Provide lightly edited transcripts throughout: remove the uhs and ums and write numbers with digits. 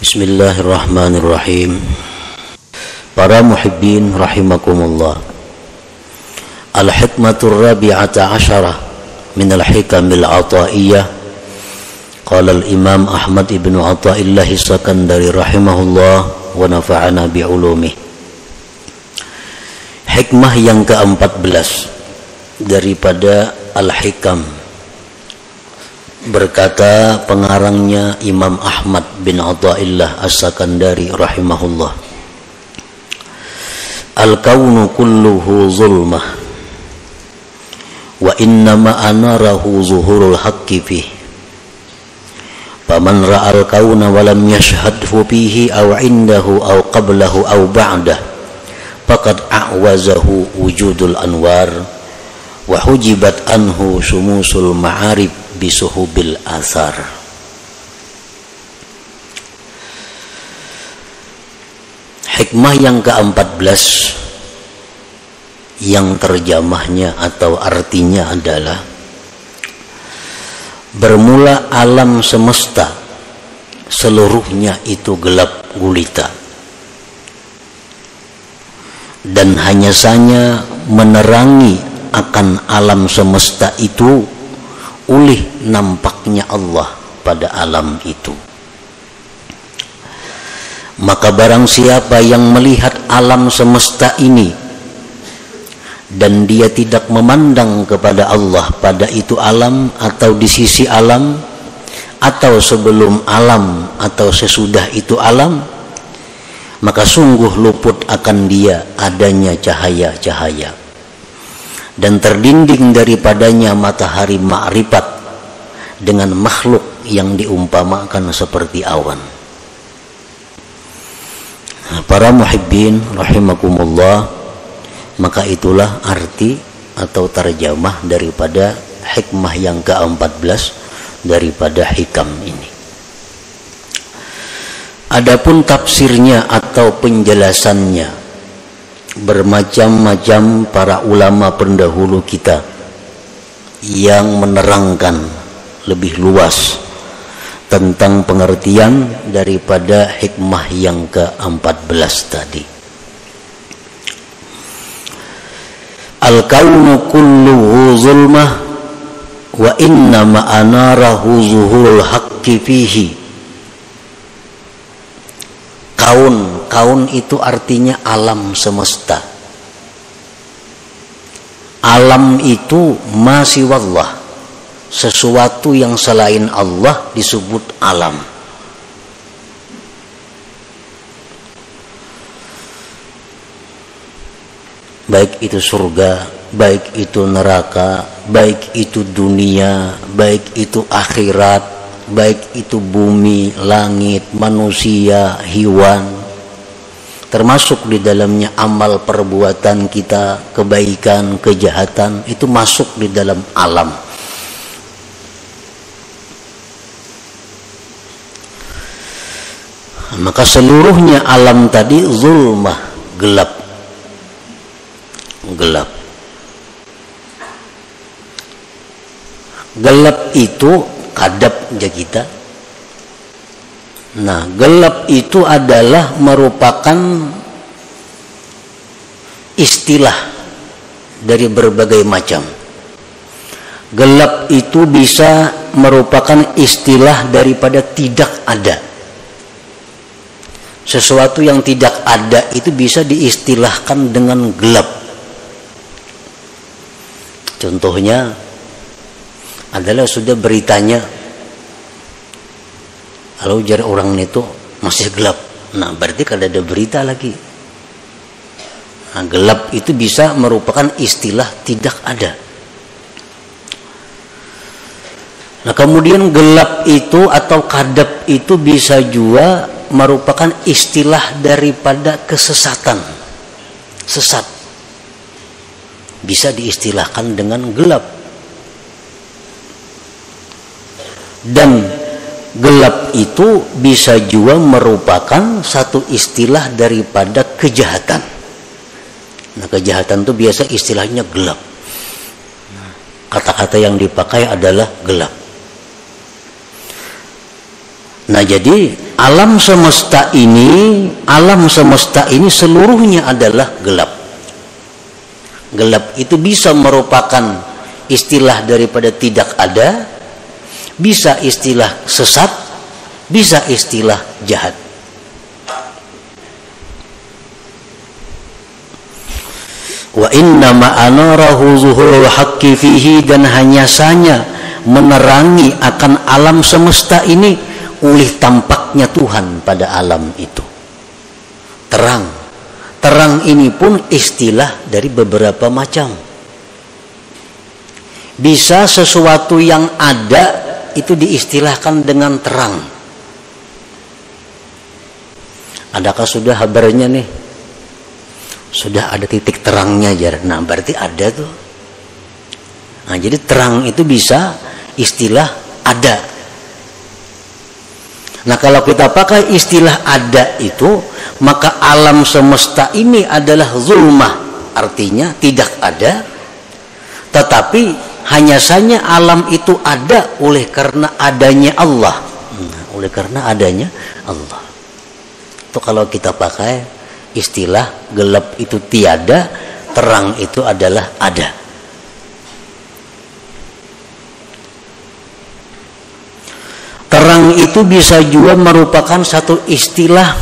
Bismillahirrahmanirrahim. Para muhibbin rahimakumullah. Al-hikmatur rabi'ata asyarah min al-hikamil ataiyah. Qala al-imam Ahmad ibn Athaillah As-Sakandari rahimahullah wa nafa'ana bi'ulumih. Hikmah yang ke-14 daripada Al-Hikam. Berkata pengarangnya Imam Ahmad bin Athaillah As-Sakandari rahimahullah, al-kaunu kulluhu zulmah wa innama anarahu zuhurul haqqi fih. Faman ra'al kauna wa lam yashhadhu fihi aw indahu aw qablahu aw ba'dah faqad a'wazahu wujudul anwar wa hujibat anhu sumusul ma'arib bisuhubil asar. Hikmah yang ke-14 yang terjemahnya atau artinya adalah, bermula alam semesta seluruhnya itu gelap gulita, dan hanya saja menerangi akan alam semesta itu oleh nampaknya Allah pada alam itu. Maka barang siapa yang melihat alam semesta ini dan dia tidak memandang kepada Allah pada itu alam atau di sisi alam atau sebelum alam atau sesudah itu alam, maka sungguh luput akan dia adanya cahaya-cahaya dan terdinding daripadanya matahari ma'rifat dengan makhluk yang diumpamakan seperti awan. Para muhibbin rahimakumullah, maka itulah arti atau terjemah daripada hikmah yang ke-14 daripada hikam ini. Adapun tafsirnya atau penjelasannya, bermacam-macam para ulama pendahulu kita yang menerangkan lebih luas tentang pengertian daripada hikmah yang ke-14 tadi. Al-kaunu kulluhu zulmah wa innama anarahu zuhurul haqqi fihi. Kaun itu artinya alam semesta. Alam itu masih wallah, sesuatu yang selain Allah disebut alam. Baik itu surga, baik itu neraka, baik itu dunia, baik itu akhirat, baik itu bumi, langit, manusia, hewan, termasuk di dalamnya amal perbuatan kita, kebaikan, kejahatan, itu masuk di dalam alam. Maka seluruhnya alam tadi zulmah, gelap. Gelap itu kadapnya kita. Nah, gelap itu adalah merupakan istilah dari berbagai macam. Gelap itu bisa merupakan istilah daripada tidak ada. Sesuatu yang tidak ada itu bisa diistilahkan dengan gelap. Contohnya adalah sudah beritanya, kalau jar orang itu masih gelap, nah berarti kalau ada berita lagi. Nah, gelap itu bisa merupakan istilah tidak ada. Nah, kemudian gelap itu atau kadap itu bisa juga merupakan istilah daripada kesesatan. Sesat bisa diistilahkan dengan gelap. Dan gelap itu bisa juga merupakan satu istilah daripada kejahatan. Nah, kejahatan itu biasa istilahnya gelap. Kata-kata yang dipakai adalah gelap. Nah, jadi alam semesta ini seluruhnya adalah gelap. Gelap itu bisa merupakan istilah daripada tidak ada, bisa istilah sesat, bisa istilah jahat. Wa inna ma'anarahu zuhurul haqqi fihi, dan hanya saja menerangi akan alam semesta ini oleh tampaknya Tuhan pada alam itu. Terang ini pun istilah dari beberapa macam. Bisa sesuatu yang ada itu diistilahkan dengan terang. Adakah sudah kabarnya nih? Sudah ada titik terangnya aja. Nah, berarti ada tuh. Nah, jadi terang itu bisa istilah ada. Nah, kalau kita pakai istilah ada itu, maka alam semesta ini adalah zulmah, artinya tidak ada. Tetapi hanya saja alam itu ada oleh karena adanya Allah. Oleh karena adanya Allah. Itu kalau kita pakai istilah gelap itu tiada, terang itu adalah ada. Terang itu bisa juga merupakan satu istilah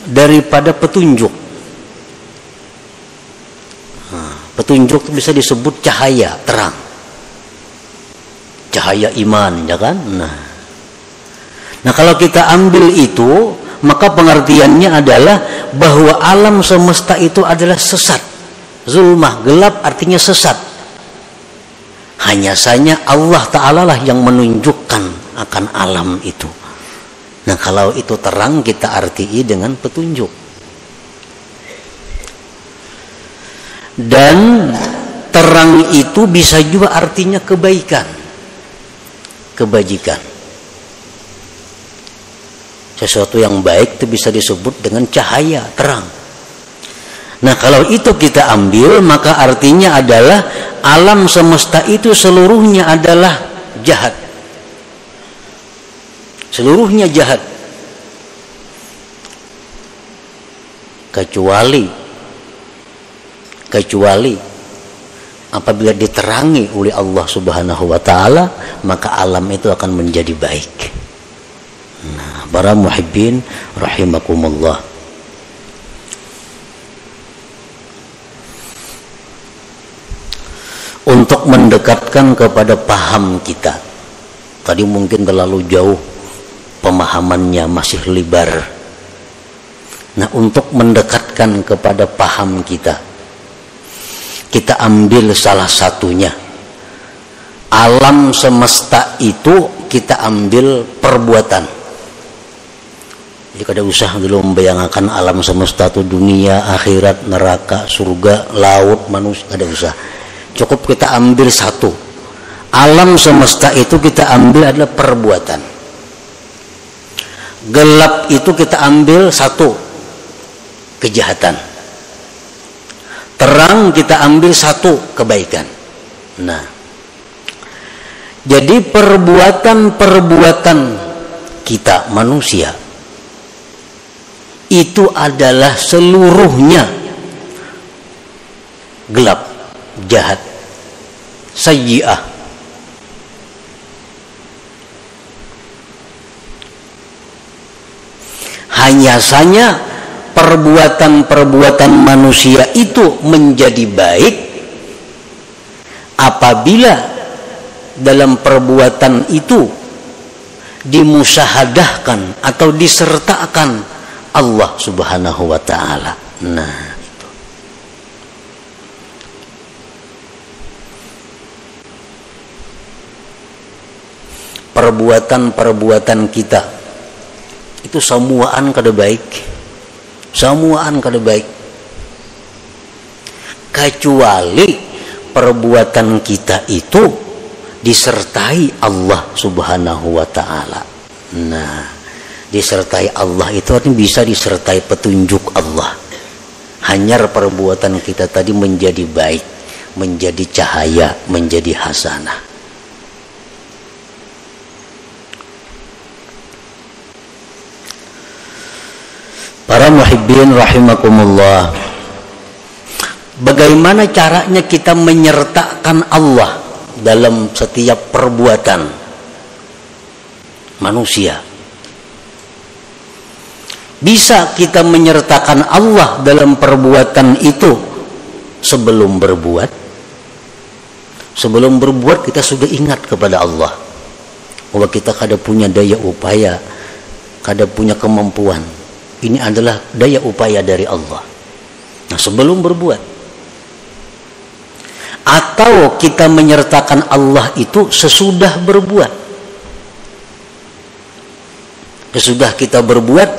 daripada petunjuk. Petunjuk itu bisa disebut cahaya, terang. Cahaya iman, ya kan? Nah, kalau kita ambil itu, maka pengertiannya adalah bahwa alam semesta itu adalah sesat. Zulmah, gelap artinya sesat. Hanya saja Allah Ta'ala lah yang menunjukkan akan alam itu. Nah, kalau itu terang kita artii dengan petunjuk. Dan terang itu bisa juga artinya kebaikan, kebajikan. Sesuatu yang baik itu bisa disebut dengan cahaya, terang. Nah, kalau itu kita ambil, maka artinya adalah alam semesta itu seluruhnya adalah jahat. Seluruhnya jahat. Kecuali apabila diterangi oleh Allah Subhanahu wa Ta'ala, maka alam itu akan menjadi baik. Nah, para muhibbin rahimakumullah. Untuk mendekatkan kepada paham kita, tadi mungkin terlalu jauh pemahamannya, masih lebar. Nah, untuk mendekatkan kepada paham kita, kita ambil salah satunya. Alam semesta itu kita ambil perbuatan. Jadi kada usah dulu membayangkan alam semesta itu dunia, akhirat, neraka, surga, laut, manusia, kada usah. Cukup kita ambil satu. Alam semesta itu kita ambil adalah perbuatan. Gelap itu kita ambil satu, kejahatan. Terang kita ambil satu, kebaikan. Nah, jadi perbuatan-perbuatan kita manusia itu adalah seluruhnya gelap, jahat, sayyi'ah. Hanya saja perbuatan-perbuatan manusia itu menjadi baik apabila dalam perbuatan itu dimusyahadahkan atau disertakan Allah Subhanahu wa Ta'ala. Nah, itu. Perbuatan-perbuatan kita itu semuaan kada baik. Semuaan kada baik. Kecuali perbuatan kita itu disertai Allah Subhanahu wa Ta'ala. Nah, disertai Allah itu artinya bisa disertai petunjuk Allah. Hanya perbuatan kita tadi menjadi baik, menjadi cahaya, menjadi hasanah. muhibbin rahimakumullah, bagaimana caranya kita menyertakan Allah dalam setiap perbuatan manusia? Bisa kita menyertakan Allah dalam perbuatan itu sebelum berbuat. Sebelum berbuat kita sudah ingat kepada Allah bahwa kita kada punya daya upaya, kada punya kemampuan. Ini adalah daya upaya dari Allah. Nah, sebelum berbuat. Atau kita menyertakan Allah itu sesudah berbuat. Sesudah kita berbuat,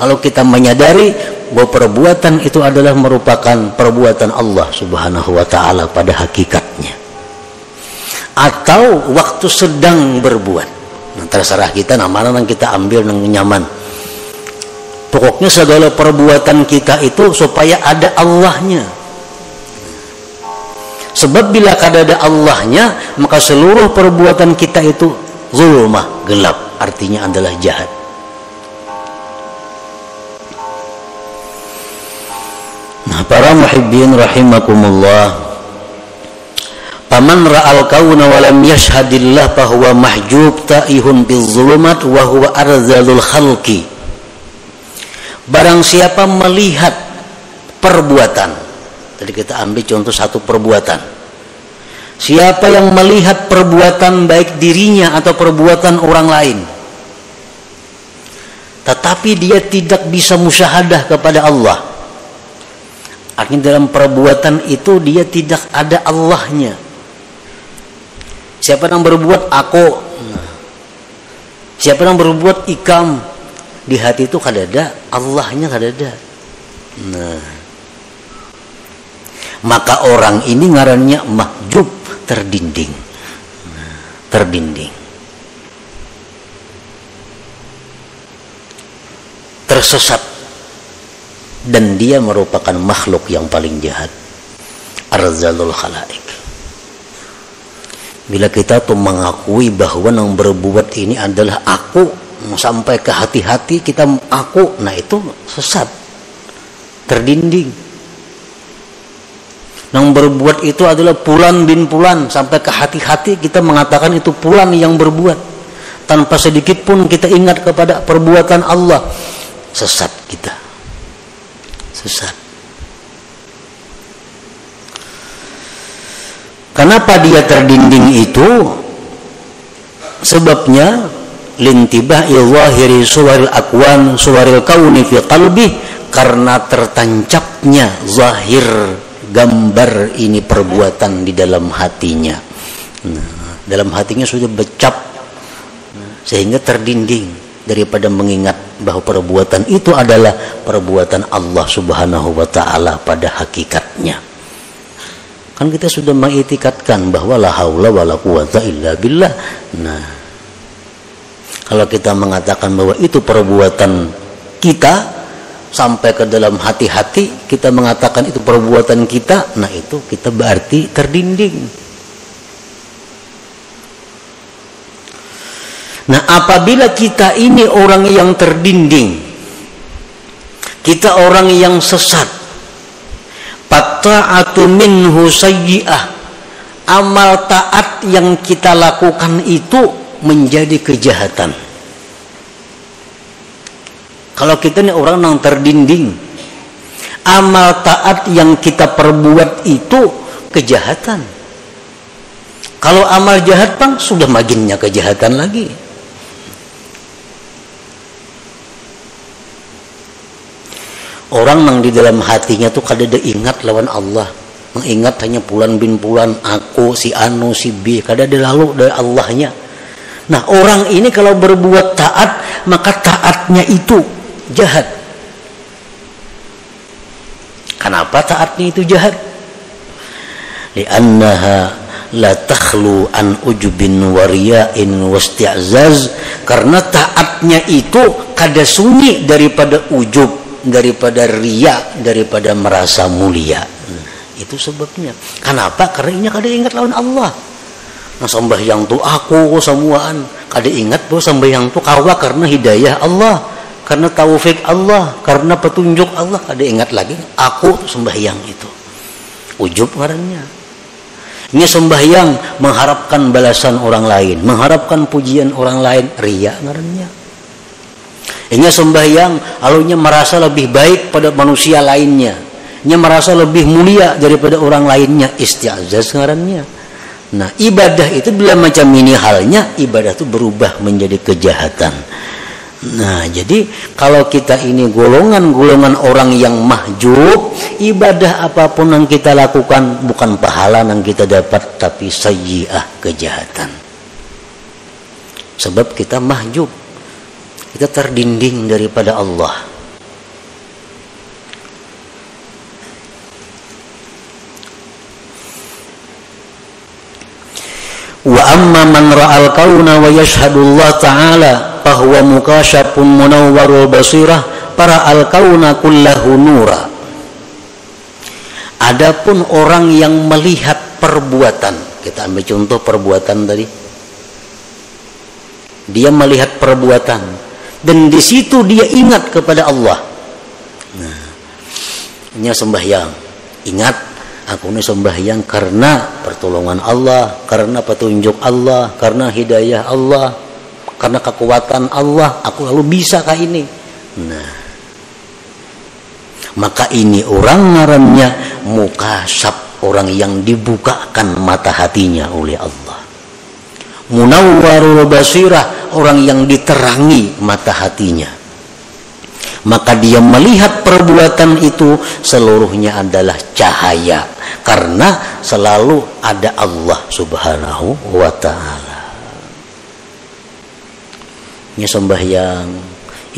lalu kita menyadari bahwa perbuatan itu adalah merupakan perbuatan Allah Subhanahu wa ta'ala pada hakikatnya. Atau waktu sedang berbuat. Nah, terserah kita mana yang kita ambil yang nyaman. Pokoknya segala perbuatan kita itu supaya ada Allahnya. Sebab bila kada ada Allahnya, maka seluruh perbuatan kita itu zulmah, gelap, artinya adalah jahat. Nah, para muhibbin rahimakumullah, faman ra'al kauna wa lam yashhadillah fahuwa mahjub ta'ihun bizulumat wa huwa arzalul khalqi. Barang siapa melihat perbuatan, tadi kita ambil contoh satu perbuatan. Siapa yang melihat perbuatan baik dirinya atau perbuatan orang lain, tetapi dia tidak bisa musyahadah kepada Allah, artinya dalam perbuatan itu dia tidak ada Allahnya. Siapa yang berbuat aku, siapa yang berbuat ikam, di hati itu kada ada Allahnya, kada ada. Nah, maka orang ini ngarannya mahjub, terdinding. Terdinding, tersesat, dan dia merupakan makhluk yang paling jahat, arzalul khalaik. Bila kita tuh mengakui bahwa yang berbuat ini adalah aku, sampai ke hati-hati kita aku, nah itu sesat, terdinding. Yang berbuat itu adalah Fulan bin Fulan, sampai ke hati-hati kita mengatakan itu Fulan yang berbuat, tanpa sedikit pun kita ingat kepada perbuatan Allah. Sesat kita, sesat. Kenapa dia terdinding itu? Sebabnya lintibahi zahiri suwaril akwan suwaril kauni fi qalbi, karena tertancapnya zahir gambar ini perbuatan di dalam hatinya. Nah, dalam hatinya sudah becap, sehingga terdinding daripada mengingat bahwa perbuatan itu adalah perbuatan Allah Subhanahu wa ta'ala pada hakikatnya. Kan kita sudah mengitikadkan bahwa la haula wala quwata illa billah. Nah, kalau kita mengatakan bahwa itu perbuatan kita sampai ke dalam hati-hati, kita mengatakan itu perbuatan kita, nah itu kita berarti terdinding. Nah, apabila kita ini orang yang terdinding, kita orang yang sesat, ta'atu minhu sayyi'ah, amal taat yang kita lakukan itu menjadi kejahatan. Kalau kita ini orang yang terdinding, amal taat yang kita perbuat itu kejahatan. Kalau amal jahat bang, sudah makinnya kejahatan lagi. Orang yang di dalam hatinya tuh kada ada ingat lawan Allah, mengingat hanya Fulan bin Fulan, aku, si Anu, si B, kada ada lalu dari Allahnya. Nah, orang ini kalau berbuat taat, maka taatnya itu jahat. Kenapa taatnya itu jahat? Li'annaha la takhlu an ujubin wa riya'in wasti'zaz, karena taatnya itu kada sunyi daripada ujub, daripada riya, daripada merasa mulia. Itu sebabnya. Kenapa? Karena ini kada ingat lawan Allah. Nah, sembahyang tu aku semuaan kada ingat bahwa sembahyang tu kawa karena hidayah Allah. karena taufik Allah, karena petunjuk Allah. Ada ingat lagi, aku sembahyang itu ujub ngarannya. Ini sembahyang mengharapkan balasan orang lain, mengharapkan pujian orang lain, riya ngarannya. Ini sembahyang alunya merasa lebih baik pada manusia lainnya, nya merasa lebih mulia daripada orang lainnya, isti'zaz ngarannya. Nah, ibadah itu bila macam ini halnya, ibadah itu berubah menjadi kejahatan. Nah, jadi kalau kita ini golongan-golongan orang yang mahjub, ibadah apapun yang kita lakukan bukan pahala yang kita dapat, tapi sayyi'ah, kejahatan. Sebab kita mahjub, kita terdinding daripada Allah. Wa amma man ra'al kauna wa yashhadu Allah ta'ala fahuwa mukasyafun munawwarul basirah para al kauna kullahu nura. Adapun orang yang melihat perbuatan, kita ambil contoh perbuatan tadi. Dia melihat perbuatan dan di situ dia ingat kepada Allah. Nah, ini sembahyang. Ingat, aku ini sembahyang karena pertolongan Allah, karena petunjuk Allah, karena hidayah Allah, karena kekuatan Allah, aku lalu bisa kah ini. Nah, maka ini orang ngarannya mukasyaf, orang yang dibukakan mata hatinya oleh Allah. Munawwarul basirah, orang yang diterangi mata hatinya. Maka dia melihat perbuatan itu seluruhnya adalah cahaya, karena selalu ada Allah subhanahu wa ta'ala. Inya sembahyang,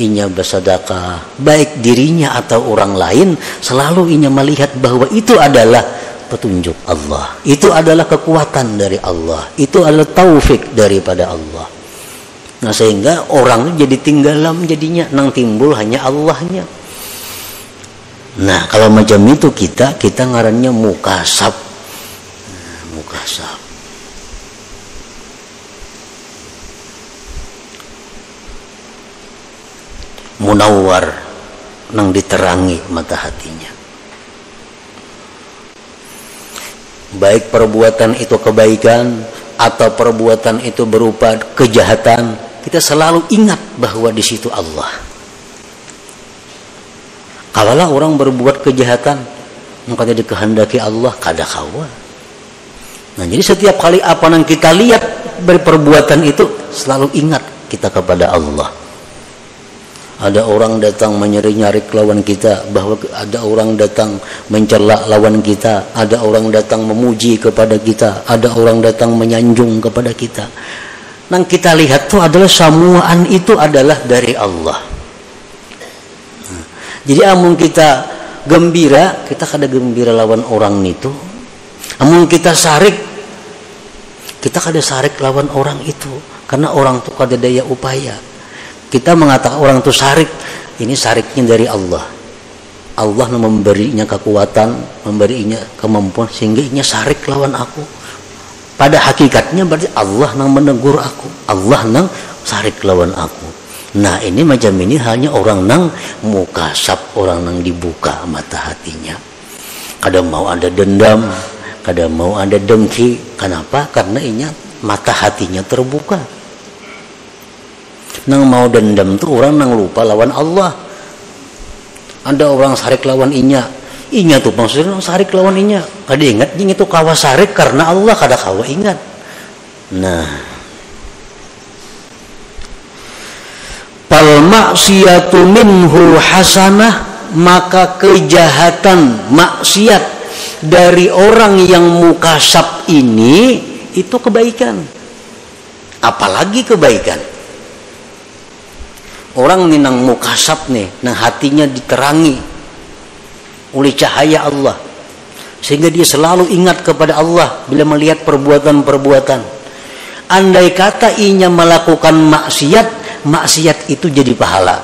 inya bersedekah, baik dirinya atau orang lain, selalu inya melihat bahwa itu adalah petunjuk Allah, itu adalah kekuatan dari Allah, itu adalah taufik daripada Allah. Nah, sehingga orang jadi tinggalam jadinya, nang timbul hanya Allahnya. Nah, kalau macam itu kita ngarannya mukasyaf. Nah, mukasyaf. Munawwar, nang diterangi mata hatinya. Baik perbuatan itu kebaikan atau perbuatan itu berupa kejahatan, kita selalu ingat bahwa di situ Allah. Kalaulah orang berbuat kejahatan, maka dia dikehendaki Allah kada kawa. Nah, jadi setiap kali apa yang kita lihat dari perbuatan itu, selalu ingat kita kepada Allah. Ada orang datang menyari-nyari lawan kita, bahwa ada orang datang mencela lawan kita, ada orang datang memuji kepada kita, ada orang datang menyanjung kepada kita. Nang kita lihat itu adalah samuan itu adalah dari Allah. Jadi amun kita gembira, kita kada gembira lawan orang itu. Amun kita sarik, kita kada sarik lawan orang itu, karena orang itu kada daya upaya. Kita mengatakan orang itu sarik, ini sariknya dari Allah. Allah memberinya kekuatan, memberinya kemampuan sehingga ini sarik lawan aku. Pada hakikatnya berarti Allah yang menegur aku, Allah yang sarik lawan aku. Nah, ini macam ini hanya orang yang mukasyaf, orang yang dibuka mata hatinya. Kada mau ada dendam, kada mau ada dengki. Kenapa? Karena ini mata hatinya terbuka. Nang mau dendam tuh orang nang lupa lawan Allah. Ada orang sarik lawan inya tuh maksudnya sarik lawan inya. Kada ingat ini tuh kawa sarik karena Allah, kada kawa ingat. Nah, pal maksiatu minhu hasanah, maka kejahatan maksiat dari orang yang mukasyaf ini itu kebaikan. Apalagi kebaikan. Orang nih nang mukasyaf nih, nang hatinya diterangi oleh cahaya Allah, sehingga dia selalu ingat kepada Allah bila melihat perbuatan-perbuatan. Andai kata inya melakukan maksiat itu jadi pahala.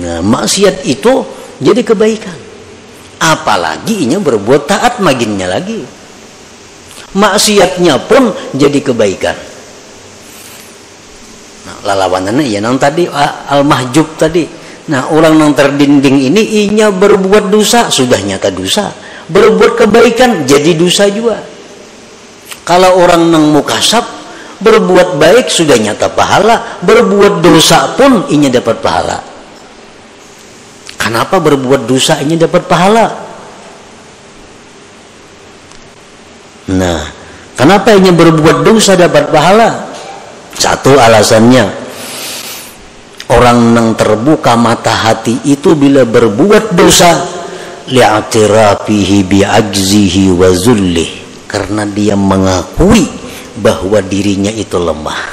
Nah, maksiat itu jadi kebaikan. Apalagi inya berbuat taat maginnya lagi. Maksiatnya pun jadi kebaikan. Nah, lalawanannya ya nang tadi al-mahjub tadi. Nah, orang nang terdinding ini inya berbuat dosa, sudah nyata dosa. Berbuat kebaikan jadi dosa juga. Kalau orang nang mukasab berbuat baik sudah nyata pahala, berbuat dosa pun inya dapat pahala. Kenapa berbuat dosa inya dapat pahala? Nah, kenapa inya berbuat dosa dapat pahala? Satu alasannya, orang yang terbuka mata hati itu bila berbuat dosa li'atirafihi bi'ajzihi wa zullih, karena dia mengakui bahwa dirinya itu lemah.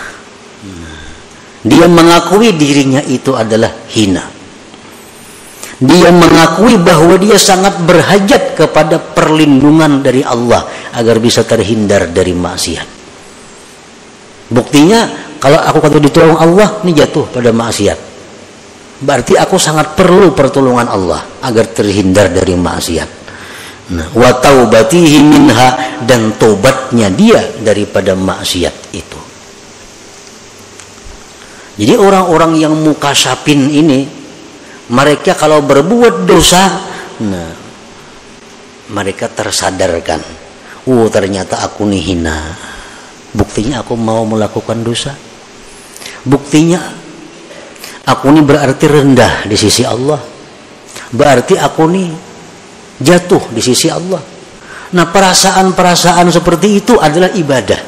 Dia mengakui dirinya itu adalah hina. Dia mengakui bahwa dia sangat berhajat kepada perlindungan dari Allah agar bisa terhindar dari maksiat. Buktinya kalau aku kata ditolong Allah, ini jatuh pada maksiat. Berarti aku sangat perlu pertolongan Allah agar terhindar dari maksiat. Nah, wa taubatihi minha, dan tobatnya dia daripada maksiat itu. Jadi orang-orang yang mukasapin ini, mereka kalau berbuat dosa, nah, mereka tersadarkan, ternyata aku nih hina. Buktinya aku mau melakukan dosa. Buktinya aku ini berarti rendah di sisi Allah. Berarti aku ini jatuh di sisi Allah. Nah, perasaan-perasaan seperti itu adalah ibadah.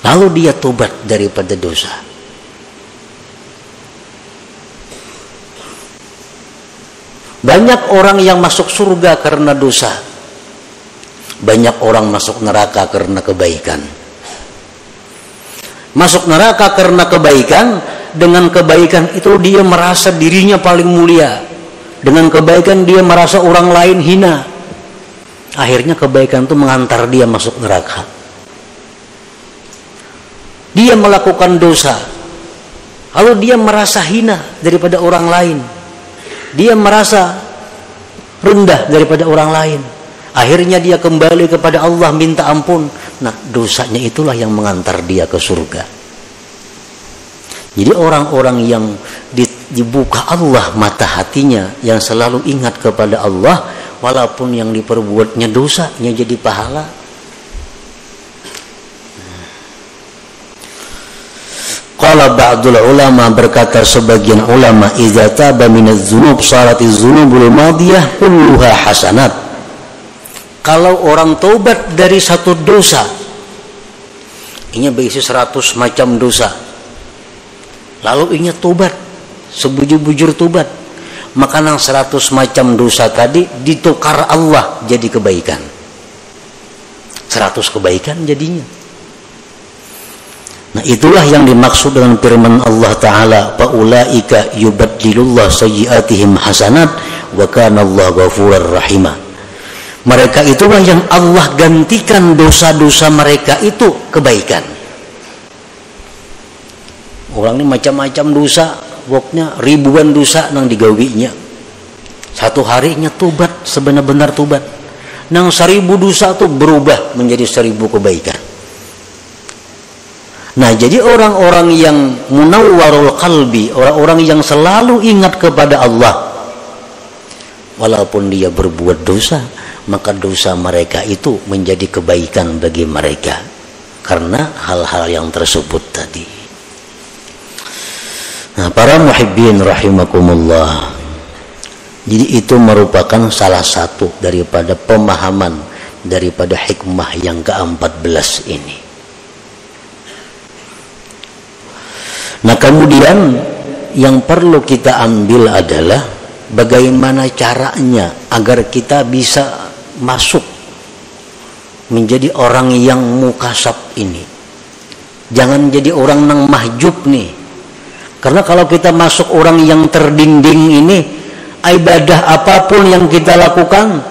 Lalu dia tobat daripada dosa. Banyak orang yang masuk surga karena dosa. Banyak orang masuk neraka karena kebaikan. Masuk neraka karena kebaikan, dengan kebaikan itu dia merasa dirinya paling mulia. Dengan kebaikan dia merasa orang lain hina. Akhirnya kebaikan itu mengantar dia masuk neraka. Dia melakukan dosa, lalu dia merasa hina daripada orang lain. Dia merasa rendah daripada orang lain. Akhirnya dia kembali kepada Allah minta ampun. Nah, dosanya itulah yang mengantar dia ke surga. Jadi orang-orang yang dibuka Allah mata hatinya, yang selalu ingat kepada Allah, walaupun yang diperbuatnya dosanya jadi pahala. Qala ba'dul ulama, berkata sebagian ulama, idza taba minadz dzunub salatiz dzunubul madiyah kulluha hasanat. Kalau orang taubat dari satu dosa, ini berisi 100 macam dosa, lalu ini taubat, sebujur-bujur taubat, maka yang 100 macam dosa tadi ditukar Allah jadi kebaikan. 100 kebaikan jadinya. Nah, itulah yang dimaksud dengan firman Allah Ta'ala, faulaika yubaddilullah sayyiatihim hasanat wa kana Allah ghafurur rahimah. Mereka itulah yang Allah gantikan dosa-dosa mereka itu kebaikan. Orang ini macam-macam dosa, pokoknya ribuan dosa nang digawinya. Satu harinya tobat, sebenar-benar tobat. Nang 1000 dosa itu berubah menjadi 1000 kebaikan. Nah, jadi orang-orang yang munawwarul qalbi, orang-orang yang selalu ingat kepada Allah, walaupun dia berbuat dosa, maka dosa mereka itu menjadi kebaikan bagi mereka karena hal-hal yang tersebut tadi. Nah, para muhibbin rahimakumullah, jadi itu merupakan salah satu daripada pemahaman daripada hikmah yang ke-14 ini. Nah, kemudian yang perlu kita ambil adalah bagaimana caranya agar kita bisa masuk menjadi orang yang mukasab ini. Jangan jadi orang yang mahjub nih. Karena kalau kita masuk orang yang terdinding ini, ibadah apapun yang kita lakukan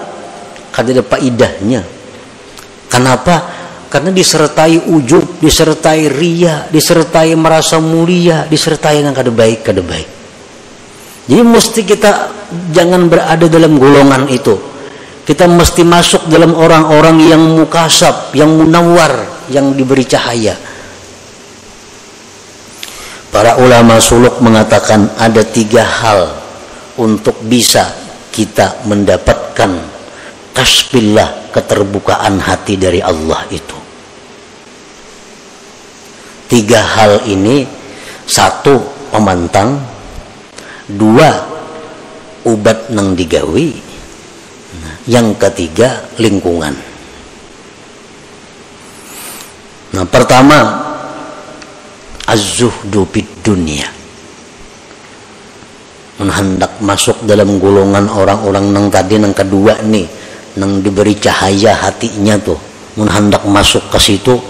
kada ada faedahnya. Kenapa? Karena disertai ujub, disertai riya, disertai merasa mulia, disertai yang kada baik. Jadi mesti kita jangan berada dalam golongan itu. Kita mesti masuk dalam orang-orang yang mukasab, yang munawwar, yang diberi cahaya. Para ulama suluk mengatakan ada 3 hal untuk bisa kita mendapatkan kasbillah, keterbukaan hati dari Allah itu. 3 hal ini: 1 pemantang, 2 ubat nang digawi, yang ketiga lingkungan. Nah, pertama az-zuhdu fid dunya. Hendak masuk dalam golongan orang-orang nang tadi nang kedua nih, nang diberi cahaya hatinya tuh, hendak masuk ke situ,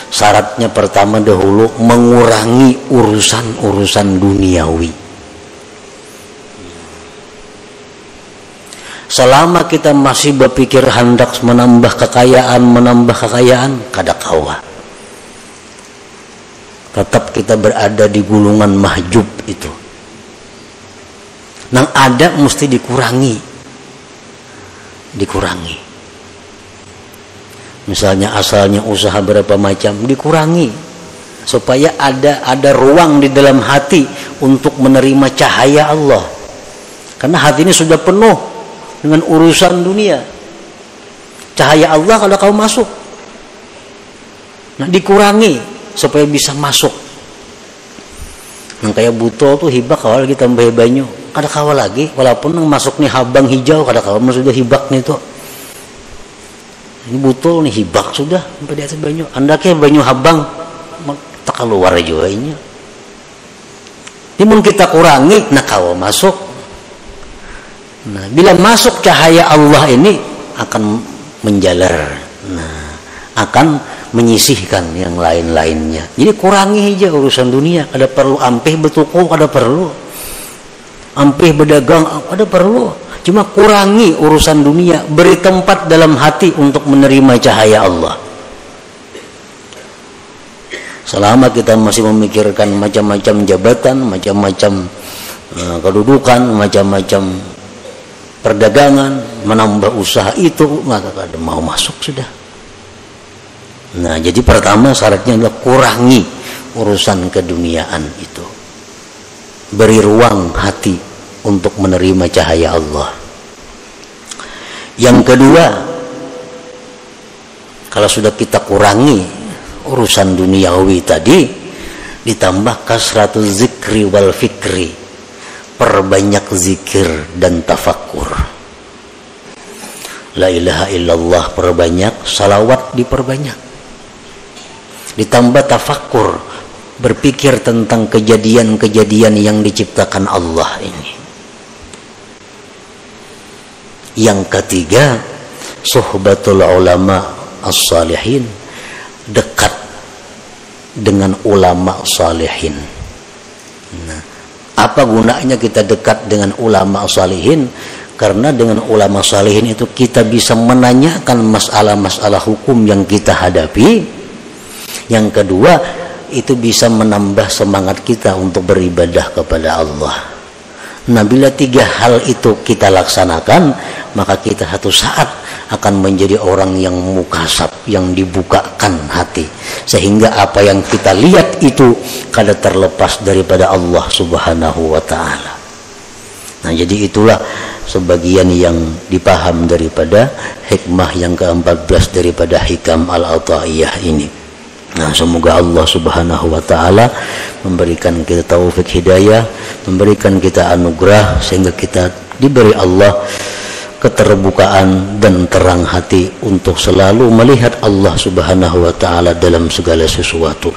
syaratnya pertama dahulu mengurangi urusan-urusan duniawi. Selama kita masih berpikir hendak menambah kekayaan, kada kawa. Tetap kita berada di gulungan mahjub itu. Nang ada mesti dikurangi. Misalnya asalnya usaha berapa macam, dikurangi supaya ada ruang di dalam hati untuk menerima cahaya Allah. Karena hati ini sudah penuh dengan urusan dunia. Cahaya Allah kalau kau masuk, nah dikurangi supaya bisa masuk. Nang kayak buto tuh hibak awal kita tambah banyu, kada kawa lagi walaupun nang masuk nih habang hijau, kada kawa sudah hibak nih tuh. Ini buto nih hibak sudah sampai di atas banyu. Anda kayak banyu habang tak keluar juga ini. Ini mau kita kurangi, nak kawa masuk. Nah, bila masuk cahaya Allah ini akan menjalar, nah, akan menyisihkan yang lain-lainnya. Jadi kurangi aja urusan dunia. Ada perlu ampih bertuku, ada perlu ampih berdagang, ada perlu. Cuma kurangi urusan dunia, beri tempat dalam hati untuk menerima cahaya Allah. Selama kita masih memikirkan macam-macam jabatan, macam-macam kedudukan, macam-macam perdagangan, menambah usaha itu, maka kada mau masuk sudah. Nah, jadi pertama syaratnya adalah kurangi urusan keduniaan itu. Beri ruang hati untuk menerima cahaya Allah. Yang kedua, kalau sudah kita kurangi urusan duniawi tadi, ditambah kasratul zikri wal fikri, perbanyak zikir dan tafakkur. La ilaha illallah perbanyak, salawat diperbanyak, ditambah tafakkur, berpikir tentang kejadian-kejadian yang diciptakan Allah ini. Yang ketiga, suhbatul ulama as-salihin, dekat dengan ulama salihin. Nah, apa gunanya kita dekat dengan ulama salihin? Karena dengan ulama salihin itu kita bisa menanyakan masalah-masalah hukum yang kita hadapi. Yang kedua, itu bisa menambah semangat kita untuk beribadah kepada Allah. Nah, bila 3 hal itu kita laksanakan, maka kita satu saat akan menjadi orang yang mukasab, yang dibukakan hati, sehingga apa yang kita lihat itu kada terlepas daripada Allah Subhanahu wa ta'ala. Nah, jadi itulah sebagian yang dipaham daripada hikmah yang ke-14 daripada hikam al-ataiyah ini. Nah, semoga Allah Subhanahu wa ta'ala memberikan kita taufik hidayah, memberikan kita anugerah, sehingga kita diberi Allah keterbukaan dan terang hati untuk selalu melihat Allah Subhanahu wa ta'ala dalam segala sesuatu.